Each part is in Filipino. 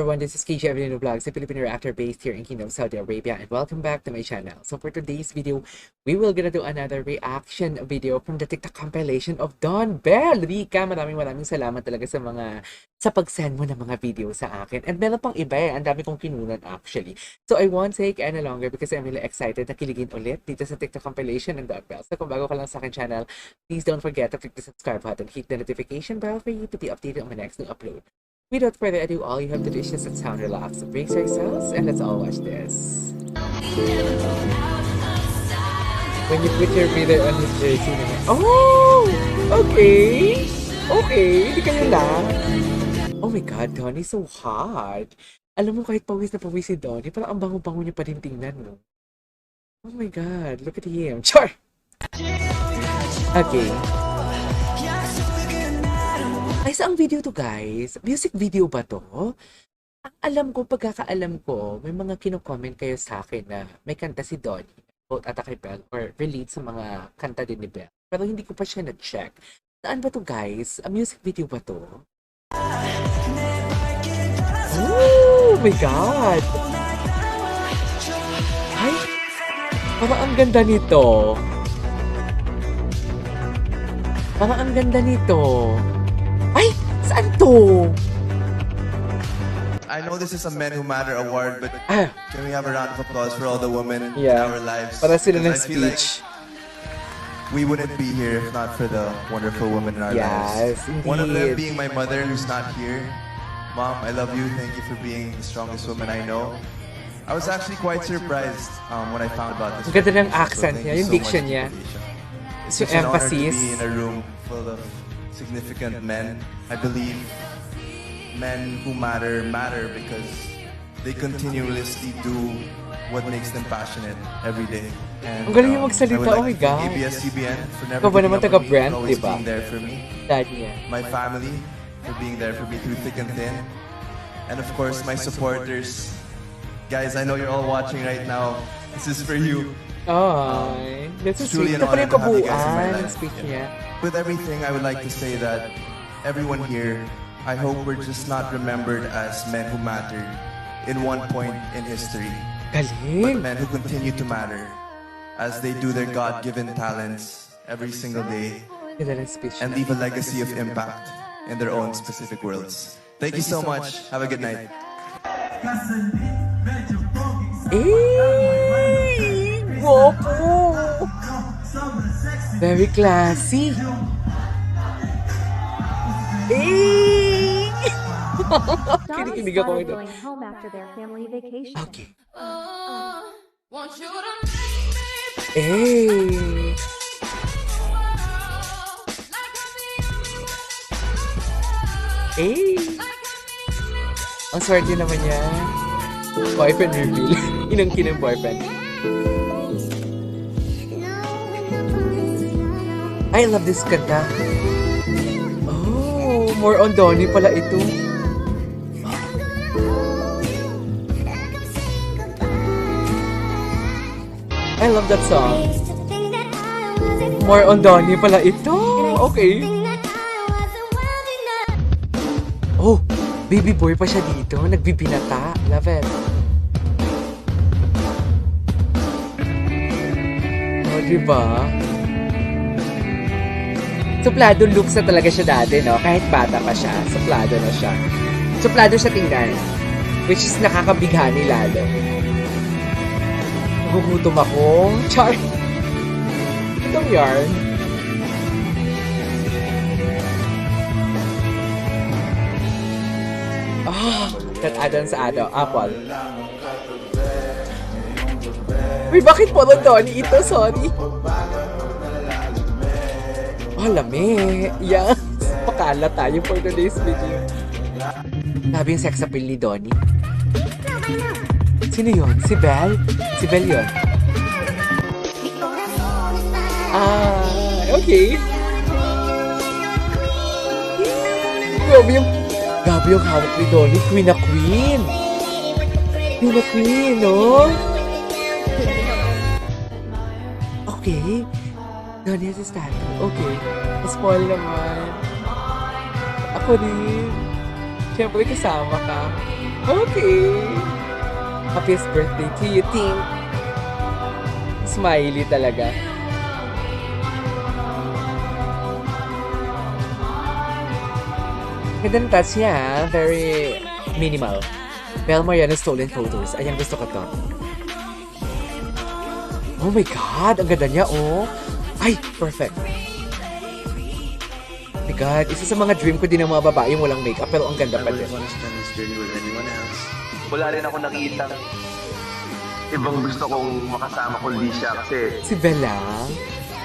everyone, this is KJ Avelino Vlogs, a Filipino reactor based here in Kingdom, Saudi Arabia, and welcome back to my channel. So for today's video, we will gonna do another reaction video from the TikTok compilation of Don Bell. Rika, maraming salamat talaga sa pag-send mo ng mga video sa akin. And meron pang iba ang dami kong kinunan actually. So I won't take any longer because I'm really excited na kiligin ulit dito sa TikTok compilation ng Don Bell. So kung bago ka lang sa akin channel, please don't forget to click the subscribe button, hit the notification bell for you to be updated on my next new upload. Without further ado, all you have to do is just sit down, relax, brace yourselves, and let's all watch this. When you put your mirror on his jersey naman. Oh! Okay! Okay, hindi kayo lang. Oh my God, Donnie, so hot. Alam mo, kahit pawis na pawis si Donnie, parang ang bango-bango niya pa rin tingnan, no? Oh my God, look at him. Char! Okay. Ay, saang video to, guys? Music video ba to? Ang alam ko, pagkakaalam ko, may mga kino-comment kayo sa akin na may kanta si Donnie, quote ata kay Bell, or relate sa mga kanta din ni Bell. Pero hindi ko pa siya na-check. Saan ba to, guys? A music video ba to? Oh my God! Ay! Parang ang ganda nito. Parang ang ganda nito. Ay! Saan to? I know this is a Men Who Matter award, but can we have a round of applause for all the women in our lives? Para sila ng I feel like speech. we wouldn't be here if not for the wonderful women in our lives. Indeed. One of them being my mother, who's not here. Mom, I love you. Thank you for being the strongest woman I know. I was actually quite surprised when I found about this. Ang ganda ng So accent thank niya, you yung so diction much, niya. Felicia. Yung It's an honor to emphasis. be in a room full of significant men. I believe men who matter because they continuously do what makes them passionate every day. And, Ang galing niya magsalita, I would oh my like to thank God. ABS-CBN for never Ikaw ba giving naman up on me, taga-Brent, for always diba? being there for me. Dad niya. My family for being there for me through thick and thin. And of course, my supporters. Guys, I know you're all watching right now. This is for you. Ay, that's so It's truly sweet. an Ito pala yung honor to have you guys in my kabuuan ng life. speech niya. With everything, I would like to say that everyone here, I hope we're just not remembered as men who mattered in one point in history, but Galing! men who continue to matter as they do their God-given talents every single day Ganda ng speech and niya. leave a legacy of impact in their own specific worlds. Thank you so much. Have a good night. Eh! Guwapo! Very classy! Eh! Kinikilig ako ito. Going home after their family vacation. Okay. Eh! Eh! Ang swerte naman niya. Boyfriend reveal. Inangkin ng boyfriend. I love this kanta. Oh, more on Donnie pala ito. I love that song. More on Donnie pala ito. Okay. Oh, baby boy pa siya dito. Nagbibinata. Love it. Oh, diba? Suplado looks na talaga siya dati, no? Kahit bata pa siya, suplado na siya. Suplado siya tingnan. Which is nakakabighani lalo. Nagugutom ako. Char! Itong yarn. Ah, that add-on sa apple. Uy, bakit po Donnie ito? Sorry. Oh, lami. Yes. Pakala tayo for today's video. Sabi yung sex appeal ni Donnie. Sino yun? Si Belle? Si Belle yun. Ah, okay. Grabe yung hawak ni Donnie. Queen na queen. Queen na queen, no? Okay. Donnie has a statue. Okay. Spoil naman. Ako rin. Siyempre kasama ka. Okay. Happiest birthday to you, Ting. Smiley talaga. Hidden touch niya, ha? Very minimal. Bel Mariano stolen photos. Ayan, gusto ko to. Oh my God! Ang ganda niya, oh! Ay! Perfect! Oh my God! Isa sa mga dream ko din ng mga babae yung walang makeup, pero ang ganda pa din. want to spend this journey with anyone else. Wala rin ako nakita. Ibang gusto kong makasama kundi siya kasi Si Bella?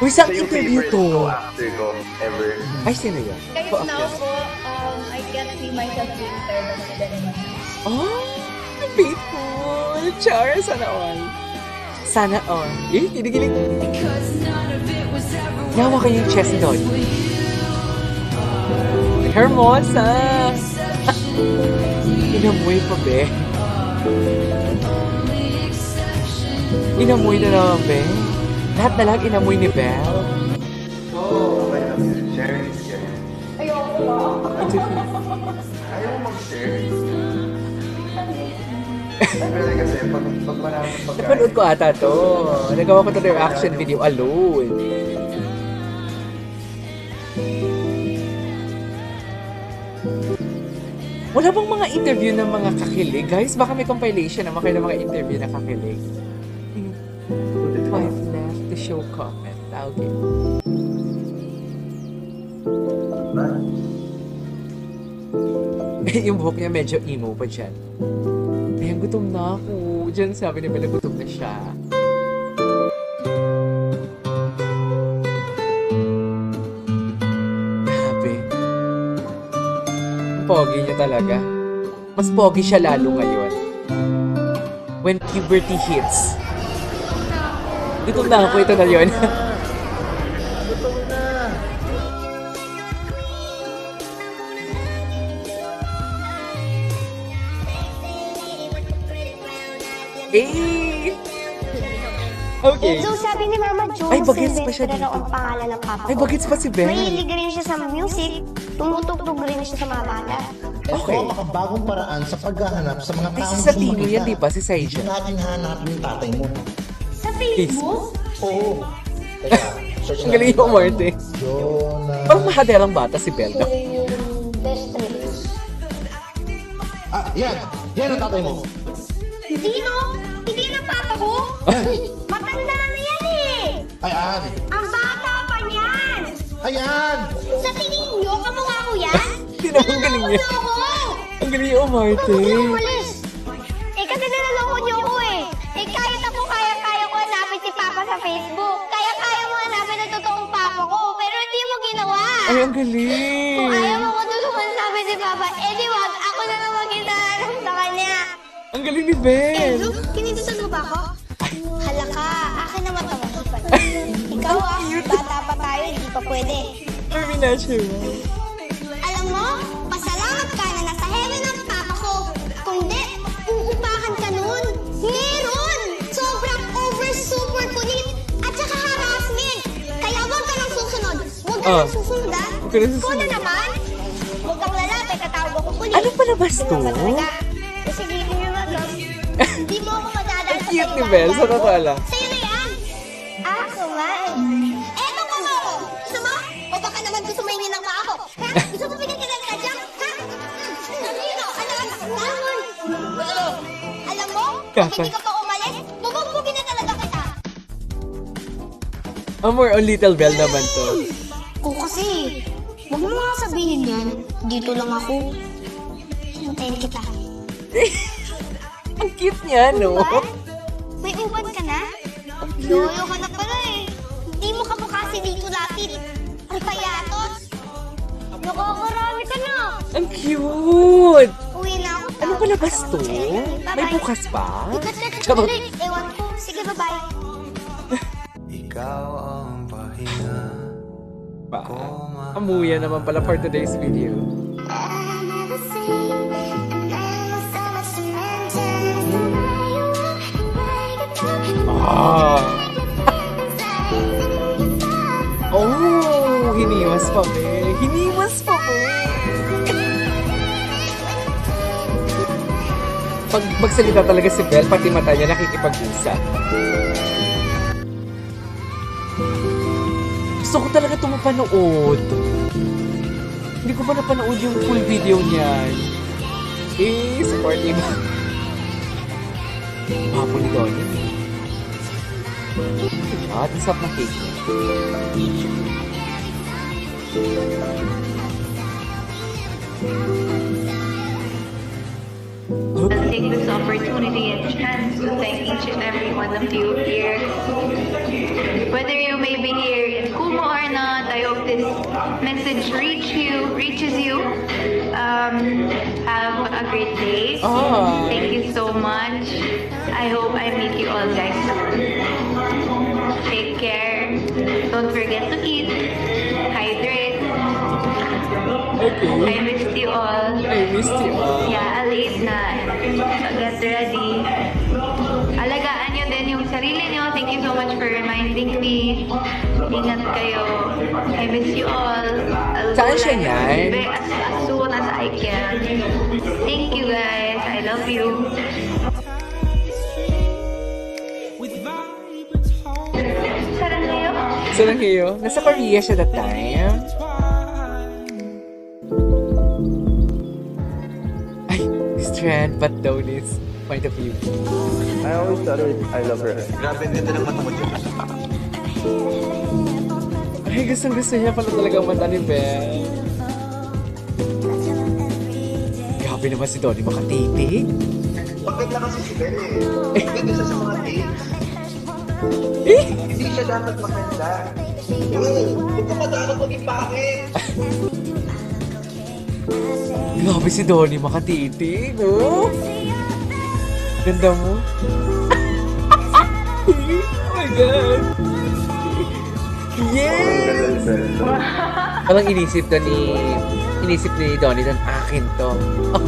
Uy, saan siya yung interview favorite to? co-actor ko ever. Ay, sino yun? Kahit now po, I can't see myself being paired with anyone else. Oh! Faithful! Char! Sana all. Sana all. Eh, kinikilig. Yawa kayo yung chest doon. Hermosa! Inamoy pa, be. Inamoy na naman, be. Lahat na lang inamoy ni Belle. Oh, I love you. Sharing is caring. Ayoko ba? Ayaw mo mag-share. Pero kasi pag maraming pagkain. Napanood ko ata to. Nagawa ko to the reaction video alone. Wala bang mga interview ng mga kakilig? Guys, baka may compilation naman kayo ng mga interview na kakilig. 5 left to show comment. Okay. Yung buhok niya medyo emo pa dyan. Ayan, gutom na ako. Diyan sabi ni Bella, gutom na siya. Grabe. Ang pogi niya talaga. Mas pogi siya lalo ngayon. When puberty hits. Gutom na ako, ito na yun. Eh! Okay. So sabi ni Mama Jones, Ay, bagets pa siya Sylvester dito. raw ang pangalan ng papa Ay, ko. bagets pa si Belle. Mahilig rin siya sa music, tumutugtog rin siya sa mga bata. Okay. Ito ang makabagong paraan sa paghahanap sa mga Ay, taong si Satino gusto yan, makita. di ba? Si Dito Saija. natin hanapin yung tatay mo. Sa Facebook? Oo. Teka, search Ang galing yung umarte. Jonah. Parang mahaderang bata si Belle. Siya rin yung best friend. Ah, yan. Yan ang tatay mo. Hindi no? Hindi na papa ko? Matanda na yan eh! Ayan. Ang bata pa niyan! Ayan. Sa tingin niyo, kamukha ko yan? Tingnan mo, ang galing niya. Niloloko niyo ako! Ang galing yung umarte. Bakit niyo umalis? Eh kasi niloloko niyo ako eh! Eh kahit ako kaya-kaya ko hanapin si Papa sa Facebook. Kaya-kaya mo hanapin ang totoong Papa ko. Pero hindi mo ginawa! Ay, ang Kung galing. ayaw mo ko tulungan sabi si Papa, eh di wag, ako na naman kita sa kanya. Ang galing ni Eh, Belle. look, kinintusan mo ba ako? Hala ka, akin naman to. Ikaw bata pa tayo, hindi pa pwede. Very natural. Alam mo, pasalamat ka na nasa heaven ang Papa ko. Kung di, uupakan ka nun. Meron! Sobrang over super kulit at saka harassment. Kaya huwag ka nang susunod. Huwag ka nang susunod ah. Huwag ka nang susunod. Ikaw na naman. Huwag kang lalapit, tatawag ako kulit. Anong palabas to? Ganun ba talaga? Kasi gilin nyo na lang. Hindi mo ako madadal Ang sa cute ni kailangan Belle, sa mo. totoo lang. Sa'yo na yan. Ah, kumain. Eto ka mo. Gusto mo? O baka naman gusto mo hingin ng paa ko? Ha? Gusto mo pinagkilan ka dyan? Ha? Sino? Ano? Naman. Alam mo? Pag Kakay. hindi ka pa umalis, bubugbugin na talaga kita. More on Little Belle naman to. O kasi, huwag mo nga sabihin yan. Dito lang ako. Hintayin kita. Ang cute niya, no? Ubad? May ubad ka na? Lolo ka na pala eh. Hindi mo kamukha si Dito Lapid. Ang payatos. Nakakarami ka na. Ang cute! Uwi na ako. Ano palabas to? Bye-bye. May bukas pa? Ikat na Charot. Ewan ko. Sige, bye-bye. Ikaw ang pahinga. Ba? Amuya naman pala for today's video. Ah! Oh! Hiniwas pa, be. Hiniwas pa, be. Pag magsalita talaga si Belle, pati mata niya nakikipag-usap. Gusto ko talaga ito mapanood. Hindi ko pa napanood yung full video niyan. Supportive. Wapo ni Donnie. At ang sarap ng cake. I'll take this opportunity and chance to thank each and every one of you here. Whether you may be here in Kumu or not, I hope this message reaches you. Have a great day. Ah. Thank you so much. I hope I meet you all guys soon. Take care. Don't forget to eat. Hydrate. Okay. I missed you all. I missed you all. Yeah, late na. Get ready. Alagaan nyo din yung sarili nyo. Thank you so much for reminding me. Ingat kayo. I miss you all. I'll Saan go siya live yan? as soon as I can. Thank you guys. I love you. Sarang kayo? So lang kayo, nasa Korea siya that time. Ay, this trend, but Donnie's point of view. I always tell her I love her. Grabe, ang ganda ng mata mo dyan. Ay, gustong-gusto niya pala talaga ang mata ni Belle. Grabe naman si Donnie makatitig. Maganda kasi si Ben eh. Maganda siya sa mga dates. Eh! Hindi siya dapat maganda. Huwag ka pa dapat maging pangit. Grabe si Donnie makatitig, oh! Ganda mo. Oh my God! Yes! Parang inisip ni Donnie na akin to. Oh,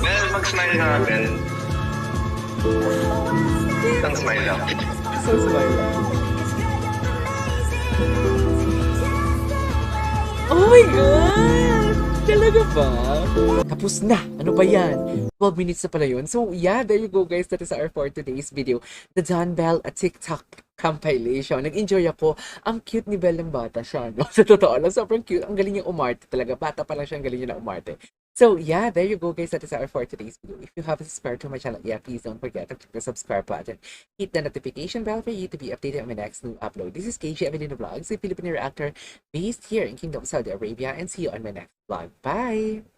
Bel, mag-smile ka, Bel. Isang smile lang. so smile. Oh my God! Talaga ba? Tapos na! Ano ba yan? 12 minutes na pala yun. So yeah, there you go guys. That is our for today's video. The Don Bell at TikTok compilation. Nag-enjoy ako. Ang cute ni Belle ng bata siya, no? Sa totoo lang, sobrang cute. Ang galing niya umarte talaga. Bata pa lang siya, ang galing niya na umarte. So yeah, there you go guys. That is our for today's video. If you haven't subscribed to my channel yet, please don't forget to click the subscribe button. Hit the notification bell for you to be updated on my next new upload. This is KJ Evelino Vlogs, a Filipino actor based here in Kingdom of Saudi Arabia, and see you on my next vlog. Bye!